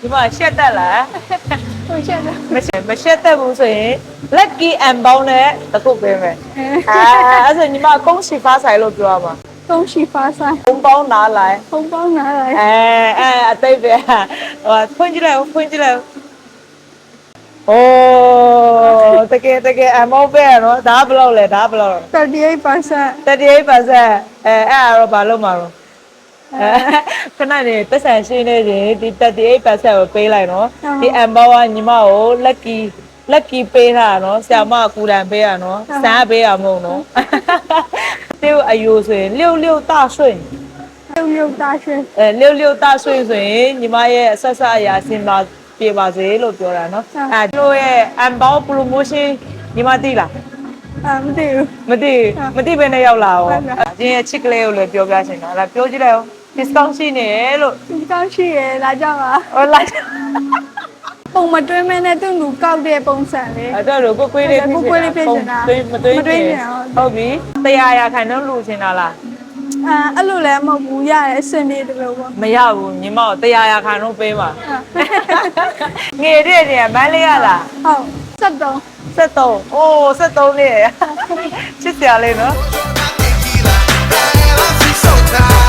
ဒီမှာရှက်တက်လား ဟုတ်ရှက်တယ် မရှက်တက်ဘူးဆိုရင် lucky and bound နဲ့တစ်ခုပေးမယ်အဲ့ဆိုညီမကုန်းစီဖားဆိုင်လို့ပြောရမှာ 恭喜发财 ကုန်းပေါင်း拿来红包拿来အသိပဲဟိုဖွင့်ကြည့်လိုက်ဖွင့်ကြည့်လိုက်โอ้တကယ်အမောက်ပဲနော်ဒါဘယ်လောက်လဲဒါဘယ်လောက်38% 38%အဲ့တော့ဘာလို့မှာတော့ခဏနေတက်ဆန်ရှင်းနေရင်ဒီ38%ကိုပေးလိုက်နော်ဒီအမောက်ကညီမကို lucky ပေးတာနော်ဆရာမကကူတန်ပေးတာနော်စမ်းပေးတာမဟုတ်နော်တေအယူဆိုရင်66大顺66大顺66大顺ဆိုရင်ညီမရဲ့အဆက်ဆက်အရာစင်ပါပြေပါစေလို့ပြောတာနော်တို့ရဲ့အမ်ဘော promotion ညီမသိလားမသိဘူးမသိဘဲနဲ့ရောက်လာအောင်အရင်ချစ်ကလေးကိုလည်းပြောပြချင်တာလားပြောကြည့်လိုက်အောင် discount ရှိနေလို့ ဒီကောင်းရှိရလာကြပါ ဟောလာ ပုံမတွင်းမဲနဲ့သူ့လူကောက်တဲ့ပုံစံလေး အဲ့တော့ကိုကွေးလေးဖြစ်နေတာ မတွင်းချင် ဟုတ်ပြီ100ရာခိုင်နှုန်းလူချင်တာလား အဲ့လိုလည်းမဟုတ်ဘူးရတယ်အစင်လေးတလို့ပေါ့ မရဘူးညီမ100ရာခိုင်နှုန်းပေးပါငွေတဲ့နေမန်းလေးရလား ဟုတ်73 73အိုး73လေးချစ်စရာလေးနော် Ela se soltar